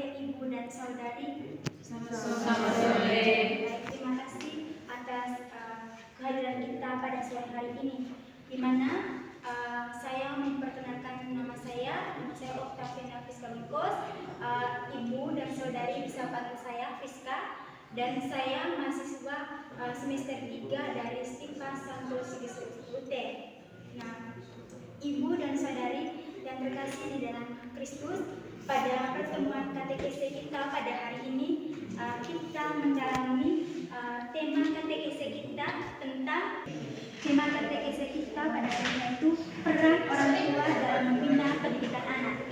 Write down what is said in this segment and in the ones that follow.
Ibu dan saudari. Selamat sore. Baik, terima kasih atas kehadiran kita pada sore hari ini, di mana saya memperkenalkan nama saya Octaviana Friska Lukos. Ibu dan saudari bisa panggil saya Friska, dan saya mahasiswa semester 3 dari STIPA Santo Sigismund UT. Nah, Ibu dan saudari yang terkasih di dalam Kristus, pada pertemuan katekese kita pada hari ini kita mendalami tema katekese kita tentang pada hari ini, yaitu peran orang tua dalam membina pendidikan anak.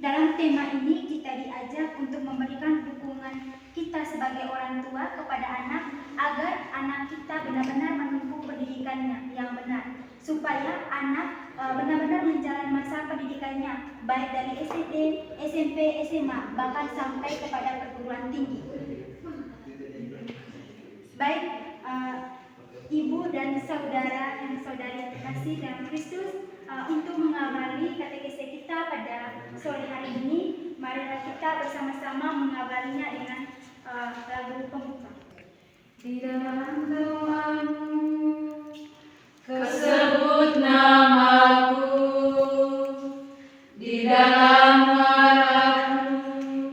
Dalam tema ini kita diajak untuk memberikan dukungan kita sebagai orang tua kepada anak agar anak kita benar-benar menempuh pendidikannya yang benar, supaya anak benar-benar menjalani masa pendidikannya baik dari SD, SMP, SMA, bahkan sampai kepada perguruan tinggi. Baik, Ibu dan saudara dan saudari terkasih dalam Kristus, untuk mengawali katekese kita pada sore hari ini, marilah kita bersama-sama mengawalinya dengan lagu pembuka. Di dalam doamu kesebut namaku, di dalam harapmu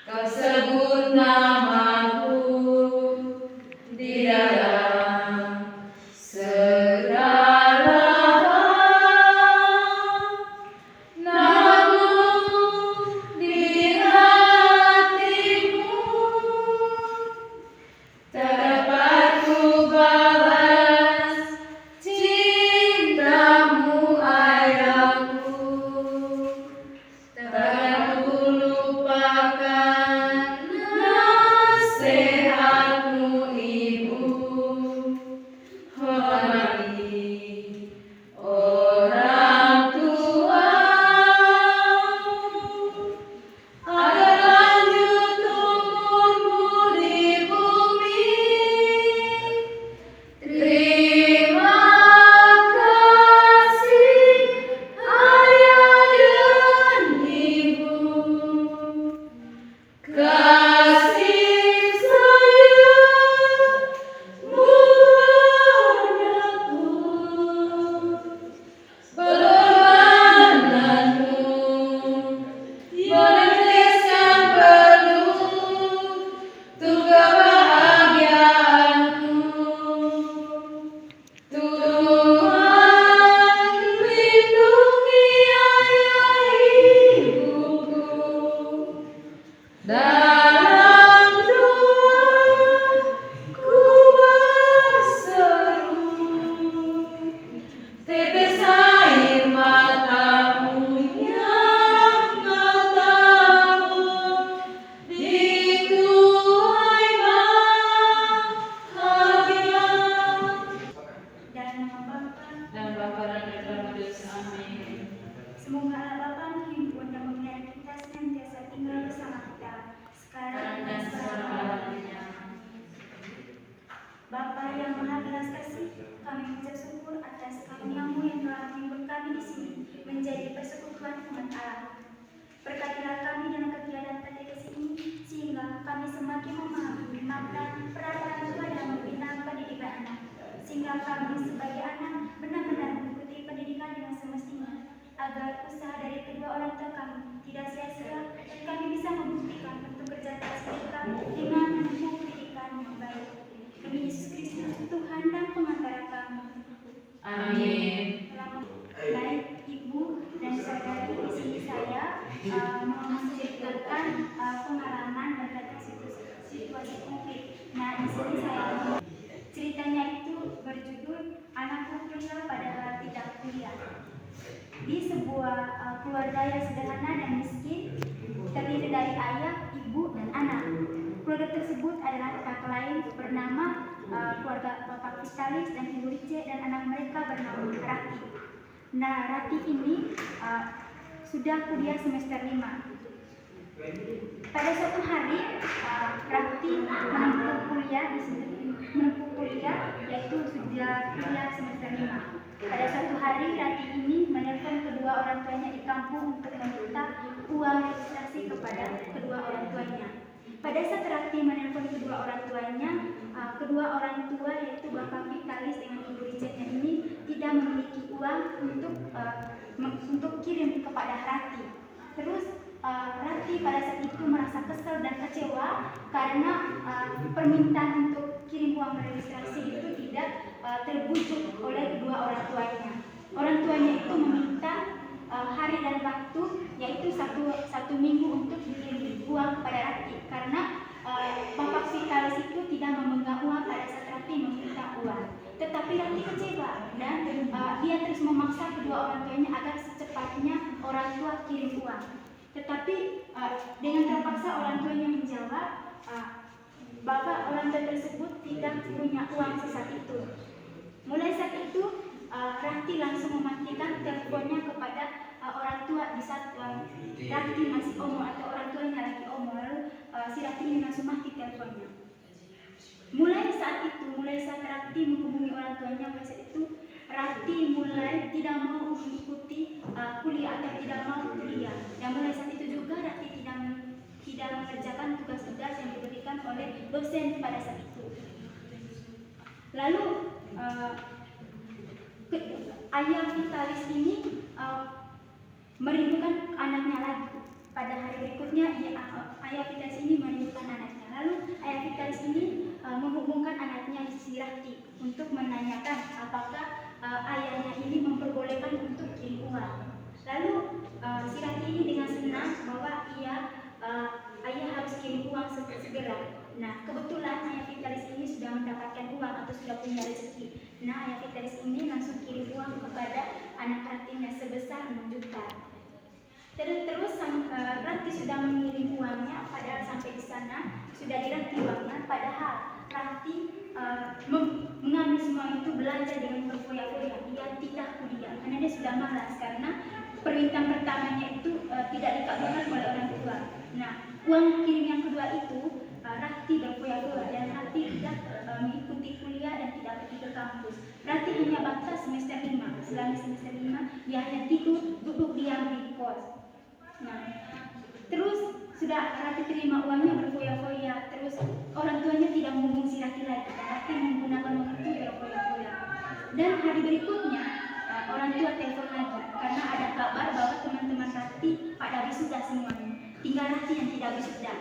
kesebut namaku, di dalam segala namamu di hatimu. Tak dapat ku balas cintamu ayahku, takkan ku lupakan nasihatmu ibu. Hormati orang tua agar lanjut umurmu di bumi. Terima kasih ayah dan ibu, kasih sayangmu padaku, pengorbananmu meneteskan peluh untuk kebahagiaanku. Tuhan lindungi ayah ibuku, dalam doa ku berseru, tetes air matamu yang kau tabur dituai bahagia. Dalam nama Bapa Dan Bapa dan Anak dan Roh Kudus. Amin. Semoga Allah Bapa menghibur dan memelihara kita senantiasa tinggal bersama kita, sekarang dan selama-lamanya. Bapa yang Maha Belas Kasih, kami mengucap syukur atas karunia-Mu yang telah menghibur kami di sini menjadi persekutuan umat Allah. Berkatilah kami dalam kegiatan katekese ini, sehingga kami semakin memahami makna peran orang tua dalam membina pendidikan anak, sehingga kami sebagai anak benar-benar mengikuti pendidikan dengan semestinya, agar usaha dari kedua orang tua kami tidak sia-sia dan kami bisa membuktikan untuk kerja keras mereka dengan menempuh pendidikan yang baik. Demi Yesus Kristus, Tuhan dan pengantara kami. Amin. Baik, Ibu dan saudari, di sini saya menceritakan pengalaman berkaitan situasi konflik. Nah, di sini saya ceritanya itu berjudul Anakku Kuliah Padahal Tidak Kuliah. Di sebuah keluarga yang sederhana dan miskin, terdiri dari ayah, ibu, dan anak. Keluarga tersebut adalah tak lain bernama keluarga Bapak Kristalis dan Ibu Rice, dan anak mereka bernama Rati. Nah, Rati ini sudah kuliah semester 5. Pada suatu hari, Rati menempuh kuliah, yaitu sudah kuliah semester 5. Pada suatu hari, Rati ini menelpon kedua orang tuanya di kampung untuk meminta uang registrasi kepada pada saat Rati menelpon kedua orang tuanya, kedua orang tua yaitu Bapak Vitalis dengan Ibu Richardnya ini tidak memiliki uang untuk kirim kepada Rati. Terus Rati pada saat itu merasa kesal dan kecewa karena permintaan untuk kirim uang registrasi itu tidak terwujud oleh kedua orang tuanya. Orang tuanya itu meminta hari dan waktu yaitu satu minggu untuk dikirim uang kepada Rati karena Bapak Vitalis itu tidak memegang uang pada saat Rati meminta uang. Tetapi Rati kecewa dan dia terus memaksa kedua orang tuanya agar secepatnya orang tua kirim uang. Tetapi dengan terpaksa orang tuanya menjawab bahwa orang tua tersebut tidak punya uang sesaat itu. Mulai saat itu Rati langsung mematikan teleponnya kepada orang tua di saat Rati masih omol atau orang tuanya lagi omol. Si Rati ini langsung mati teleponnya. Mulai saat Rati menghubungi orang tuanya, mulai saat itu Rati mulai tidak mau mengikuti kuliah atau tidak mau kuliah. Dan mulai saat itu juga Rati tidak mengerjakan tugas-tugas yang diberikan oleh dosen pada saat itu. Lalu ayah Vitalis ini merindukan anaknya lagi. Pada hari berikutnya ayah Vitalis ini merindukan anaknya. Lalu ayah Vitalis ini menghubungkan anaknya si Rati untuk menanyakan apakah ayahnya ini memperbolehkan untuk kirim uang. Lalu si Rati ini dengan senang bahwa ayah harus kirim uang segera. Nah, kebetulan ayah Vitalis ini sudah mendapatkan uang atau sudah punya rezeki. Nah, ayah Vitalis ini langsung kirim uang kepada anak Ratinya sebesar 6 juta. Terus Rati sudah mengirim uangnya, padahal sampai di sana sudah dirati uangnya. Padahal Rati mengambil semua itu, belajar dengan berfoya-foya. Dia tidak kuliah karena dia sudah malas karena permintaan pertamanya itu tidak dikabulkan oleh orang tua. Nah, uang kirim yang kedua itu Rati berfoya-foya dan Rati tidak mengikuti kuliah dan tidak pergi ke kampus. Rati hanya batas semester 5. Selama semester 5 dia hanya tidur, duduk diam di kos. Nah, terus sudah Rati terima uangnya berfoya-foya. Terus orang tuanya tidak menghubungi si Rati lagi. Rati menggunakan uang itu berfoya-foya. Dan hari berikutnya orang tua telepon lagi karena ada kabar bahwa teman-teman Rati pada wisuda semuanya. Tinggal Rati yang tidak wisuda.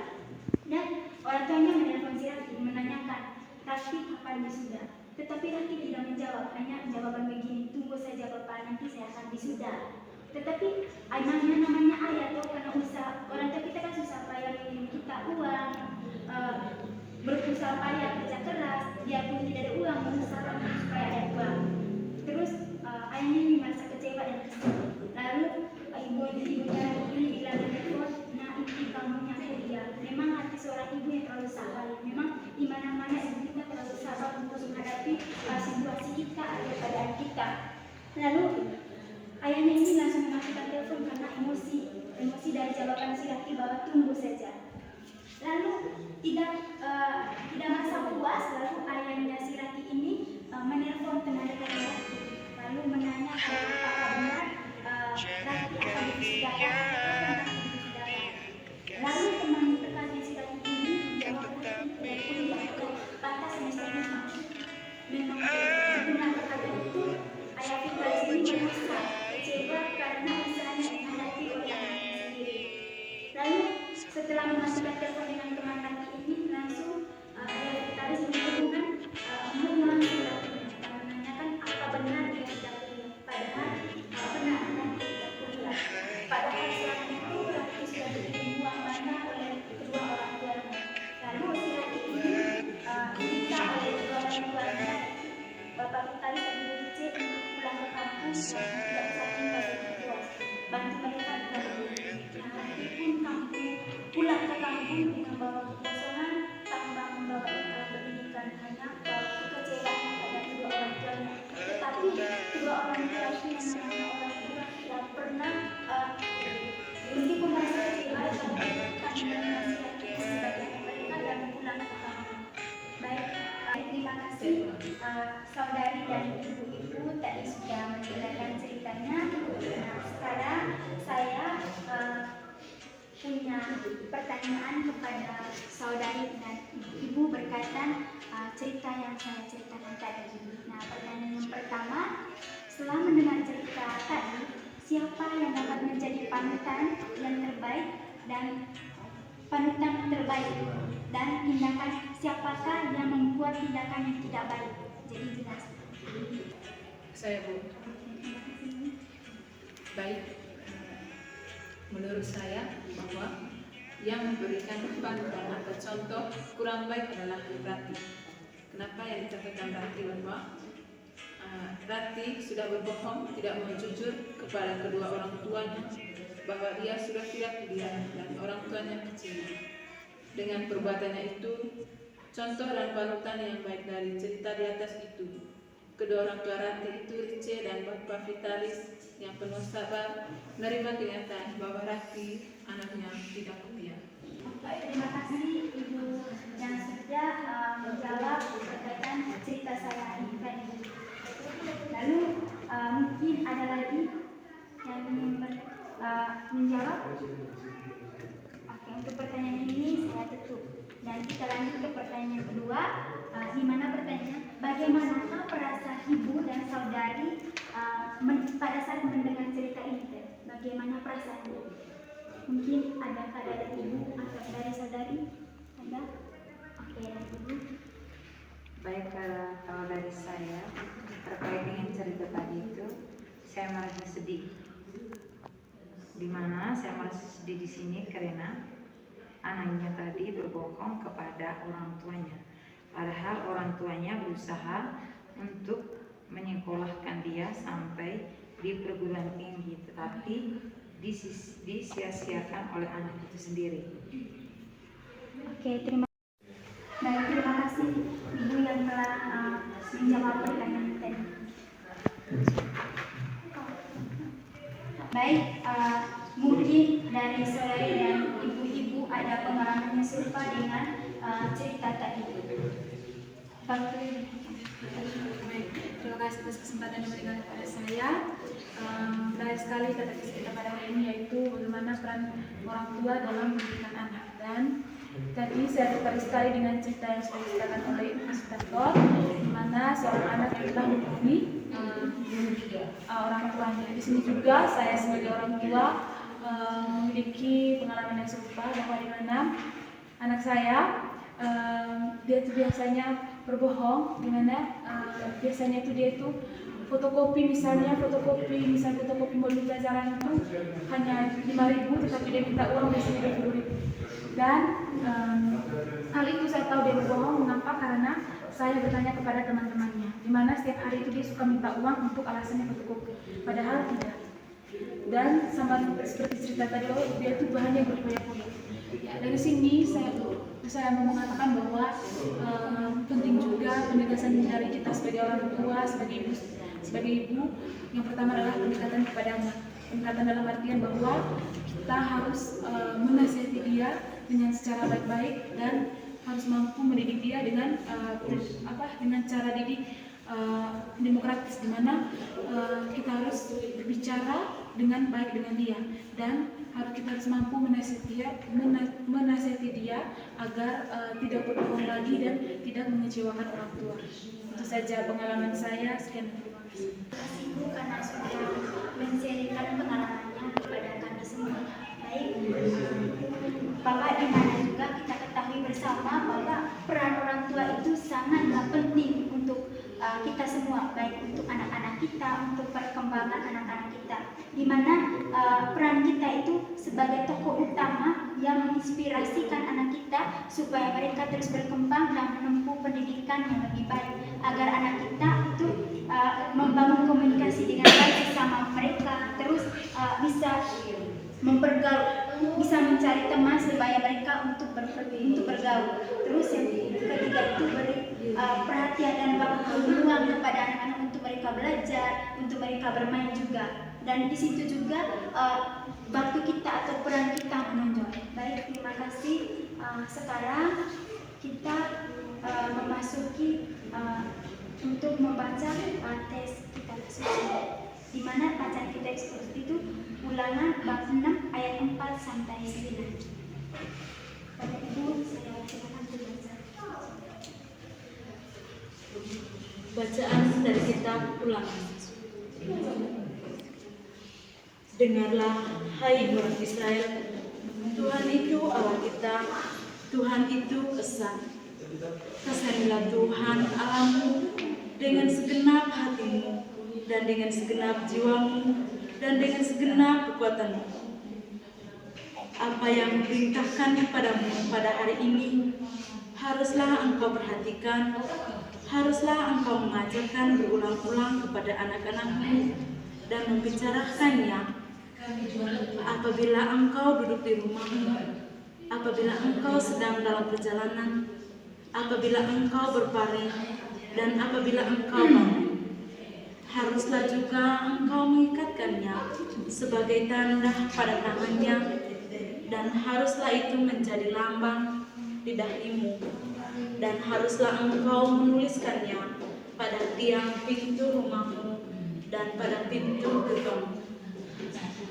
Dan orang tuanya menelpon si Rati menanyakan Rati kapan wisuda. Tetapi Rati tidak menjawab, hanya jawaban begini, tunggu saja Bapak, nanti saya akan wisuda. Tetapi namanya ayah tuh karena usaha orang tua kita kan susah payah mengirim kita uang, berusaha payah kerja keras, dia pun tidak ada uang, berusaha supaya ada uang. Terus ayahnya ini merasa kecewa dan kesal. Lalu ibunya ini bilang telepon, nah ini kamu yang kuliah. Memang hati seorang ibu yang terlalu sabar. Memang di mana-mana ibu kita terlalu sabar untuk menghadapi situasi kita atau keadaan kita. Lalu ayahnya ini langsung mematikan telepon karena emosi dari jawaban si Rati bahwa tunggu saja. Lalu tidak merasa puas, lalu ayahnya si Rati ini menelpon teman dekat Rati, lalu menanya apakah benar Rati akan diwisudakan atau akan diwisudakan. Lalu teman dekatnya si Rati ini menjawab Rati kuliah batas semester 5. Memang dengan kata itu ayah Vitalis ini merasa kecewa karena usahanya dihadapi oleh anaknya sendiri. Lalu setelah mematikan telepon dengan teman Rati ini, langsung ayah Vitalis menghubungkan langsung Rati menanyakan apa benar dia tidak kuliah. Padahal benar Rati tidak kuliah. Padahal selama itu Rati sudah diberi uang banyak oleh kedua orang tuanya. Lalu si Rati ini diminta oleh kedua orang tuanya, Bapak Vitalis dan Ibu Rice, untuk pulang ke kampus dan tidak usah tinggal di kos, bantu mereka di kampung. Nah, Rati pun pulang ke kampung dengan bawa kekosongan tanpa membawa bekal pendidikan, hanya pertanyaan kepada saudari dan ibu berkaitan cerita yang saya ceritakan tadi. Nah, pertanyaan yang pertama, setelah mendengar cerita tadi, siapa yang dapat menjadi panutan yang terbaik dan tindakan siapakah yang membuat tindakan yang tidak baik? Jadi jelas. Saya Bu. Baik. Menurut saya bahwa yang memberikan panutan atau contoh kurang baik adalah Rati. Kenapa yang dikatakan Rati bahwa Rati sudah berbohong, tidak mau jujur kepada kedua orang tuanya bahwa ia sudah tidak kuliah dan orang tuanya kecil. Dengan perbuatannya itu, contoh dan panutan yang baik dari cerita di atas itu, kedua orang tua Rati itu Rice dan Bapak Vitalis yang penuh sabar menerima kenyataan bahwa Rati anaknya tidak kuliah. Terima kasih Ibu yang sudah menjawab berkaitan cerita saya ini tadi. Lalu mungkin ada lagi yang ingin menjawab? Oke, untuk pertanyaan ini saya tutup. Dan kita lanjut ke pertanyaan kedua, di mana pertanyaan bagaimanakah perasaan ibu dan saudari pada saat mendengar cerita ini? Bagaimana perasaannya? Mungkin ada dari ibu atau dari saudari? Ada? Oke, dari ibu. Baik, kalau dari saya terkait dengan cerita tadi itu, saya merasa sedih. Dimana saya merasa sedih di sini karena anaknya tadi berbohong kepada orang tuanya. Padahal orang tuanya berusaha untuk menyekolahkan dia sampai di perguruan tinggi, tetapi disia-siakan oleh anak itu sendiri. Oke, terima kasih Ibu yang telah menjawab pertanyaan tadi. Baik, mungkin dari saudari dan ibu-ibu ada pengalaman yang serupa dengan cerita tadi. Terima kasih atas kesempatan yang diberikan kepada saya. Menarik sekali kata kita pada hari ini, yaitu bagaimana peran orang tua dalam mendidik anak. Dan tadi saya tertarik sekali dengan cerita yang sudah diceritakan oleh Mas Tantor, di mana seorang anak yang telah membohongi orang tuanya. Di sini juga saya sebagai orang tua memiliki pengalaman yang serupa, bahwa di mana anak saya dia itu biasanya berbohong, di mana biasanya itu dia itu fotokopi fotokopi modul pelajaran itu hanya 5.000, tetapi dia minta uang biasanya 20.000. Dan hal itu saya tahu dia berbohong. Mengapa? Karena saya bertanya kepada teman-temannya, di mana setiap hari itu dia suka minta uang untuk alasannya fotokopi, padahal tidak. Dan sama seperti cerita tadi, dia itu bahannya berfoya-foya. Ya, dari sini saya mau mengatakan bahwa penting juga penegasan dari kita sebagai orang tua, sebagai ibu. Yang pertama adalah pendekatan kepada anak. Pendekatan dalam artian bahwa kita harus menasihati dia dengan secara baik-baik dan harus mampu mendidik dia dengan cara didik demokratis, di mana kita harus berbicara dengan baik dengan dia, dan kita harus mampu menasihati dia agar tidak berbohong lagi dan tidak mengecewakan orang tua. Itu saja pengalaman saya. Sekian, terima kasih. Ibu karena sudah menceritakan pengalamannya kepada kami semua. Baik, Bapak, di mana juga kita ketahui bersama bahwa peran orang tua itu sangatlah penting untuk kita semua, baik untuk anak-anak kita, untuk perkembangan anak-anak kita, di mana peran kita itu sebagai tokoh utama yang menginspirasikan anak kita supaya mereka terus berkembang dan menempuh pendidikan yang lebih baik, agar anak kita itu membangun komunikasi dengan baik bersama mereka, terus bisa mempergaul, bisa mencari teman supaya mereka untuk bergaul. Terus yang ketiga itu beri perhatian dan ruang kepada anak-anak untuk mereka belajar, untuk mereka bermain juga. Dan di situ juga waktu kita atau peran kita menonjol. Baik, terima kasih. Sekarang kita memasuki untuk membaca teks kitab suci, di mana bacaan kitab suci itu Ulangan bab 6 ayat 4 sampai 9. Bacaan dari kitab Ulangan. Dengarlah, hai orang Israel, Tuhan itu Allah kita, Tuhan itu esa. Kasihanilah Tuhan Allahmu dengan segenap hatimu, dan dengan segenap jiwamu, dan dengan segenap kekuatanmu. Apa yang kuperintahkan kepadamu pada hari ini, haruslah engkau perhatikan, haruslah engkau mengajarkan berulang-ulang kepada anak-anakmu dan membicarakannya apabila engkau duduk di rumahmu, apabila engkau sedang dalam perjalanan, apabila engkau berbaring, dan apabila engkau bangun. Haruslah juga engkau mengikatkannya sebagai tanda pada tangannya, dan haruslah itu menjadi lambang di dahimu, dan haruslah engkau menuliskannya pada tiang pintu rumahmu dan pada pintu gerbangmu.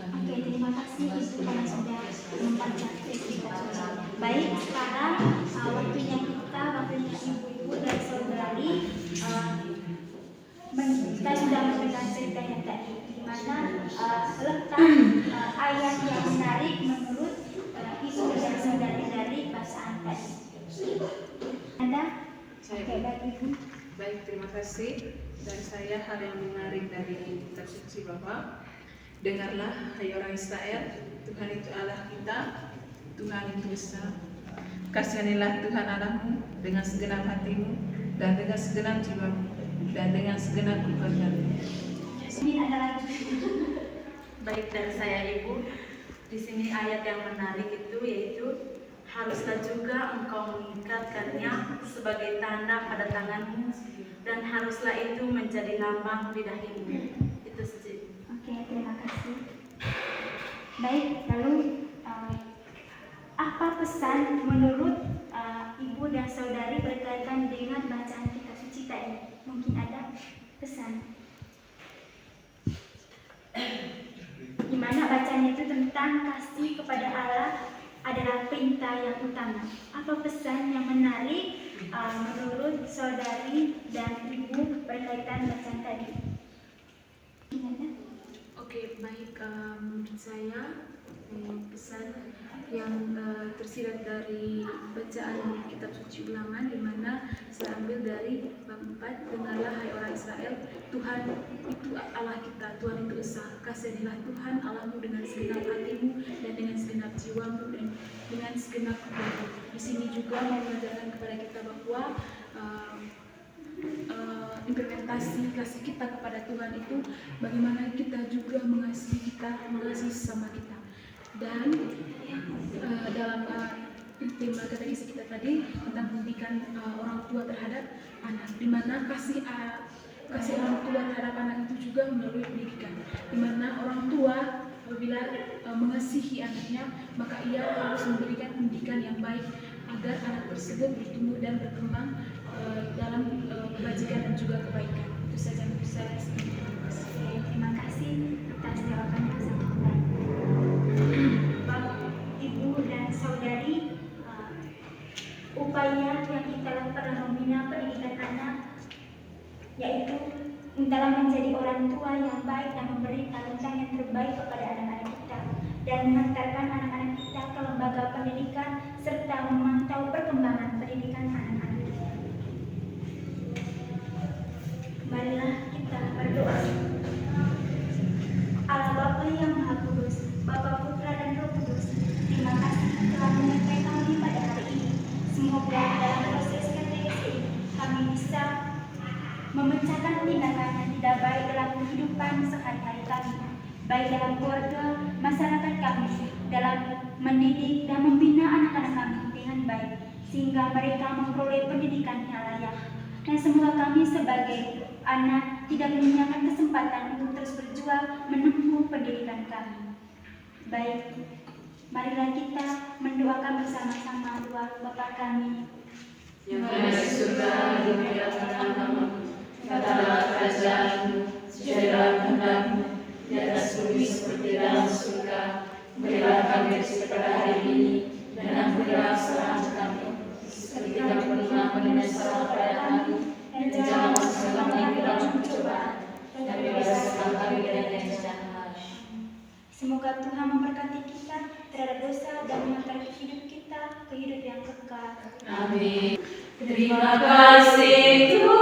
Oke, terima kasih Ibu karena sudah membaca teks kita. Baik, sekarang waktunya ibu-ibu dan saudari kita sudah mendengar ceritanya tadi, di mana letak ayat yang menarik menurut ibu dan saudari dari bacaan tadi. Ada? Oke, baik Ibu. Baik, terima kasih. Dan saya hal yang menarik dari kitab suci bahwa dengarlah, hai orang Israel, Tuhan itu Allah kita, Tuhan itu esa. Kasihanilah Tuhan Allahmu dengan segenap hatimu, dan dengan segenap jiwamu, dan dengan segenap kekuatanmu. Ini ada lagi. Baik, dari saya Ibu, di sini ayat yang menarik itu yaitu haruslah juga engkau mengikatkannya sebagai tanda pada tanganmu, dan haruslah itu menjadi lambang di dahimu. Itu saja. Oke, terima kasih. Baik, lalu apa pesan menurut ibu dan saudari berkaitan dengan bacaan kitab suci tadi? Mungkin ada pesan. Di mana bacaan itu tentang kasih kepada Allah adalah perintah yang utama. Apa pesan yang menarik menurut saudari dan ibu berkaitan bacaan tadi? Oke, baik. Menurut saya pesan yang tersirat dari bacaan kitab suci Ulangan, di mana saya ambil dari bab 4, dengarlah hai orang Israel, Tuhan itu Allah kita, Tuhan itu esa. Kasihanilah Tuhan Allahmu dengan segenap hatimu, dan dengan segenap jiwamu, dan dengan segenap kekuatanmu. Di sini juga mau mengajarkan kepada kita bahwa implementasi kasih kita kepada Tuhan itu bagaimana kita juga mengasihi sesama kita. Dan dalam tema katekis kita tadi tentang pendidikan orang tua terhadap anak, di mana kasih orang tua terhadap anak itu juga melalui pendidikan, di mana orang tua apabila mengasihi anaknya, maka ia harus memberikan pendidikan yang baik agar anak tersebut bertumbuh dan berkembang dalam kebajikan dan juga kebaikan. Itu saja yang bisa saya sampaikan. Terima kasih atas jawaban kesampaian. Bapak, Ibu dan Saudari, upaya yang kita lakukan dalam membina pendidikan anak yaitu dalam menjadi orang tua yang baik dan memberi talenta yang terbaik kepada anak-anak kita, dan mengantarkan anak-anak kita ke lembaga pendidikan serta memantau perkembangan pendidikan anak-anak kita. Marilah kita berdoa. Allah Bapa yang Maha Kudus, Bapa, Putra dan Roh Kudus, terima kasih telah menyertai kami pada hari ini. Semoga dalam proses katekes ini kami bisa memecahkan tindakan yang tidak baik dalam kehidupan sehari-hari kami, baik dalam keluarga, masyarakat kami, dalam mendidik dan membina anak-anak kami dengan baik, sehingga mereka memperoleh pendidikan yang layak. Dan semoga kami sebagai anak tidak menyiapkan kesempatan untuk terus berjuang menempuh pendidikan kami. Baik, marilah kita mendoakan bersama-sama doa Bapa kami Yang ada di surga, dimuliakan namamu, datanglah kerajaanmu, jadilah kehendakmu di atas bumi seperti dalam surga. Berilah kami rezeki pada hari ini, dan ampunilah kesalahan kami, seperti kami pernah mengampuni salah pada kami, dan jangan masuk ke dalam hidup yang kekal. Amin. Terima kasih Tuhan.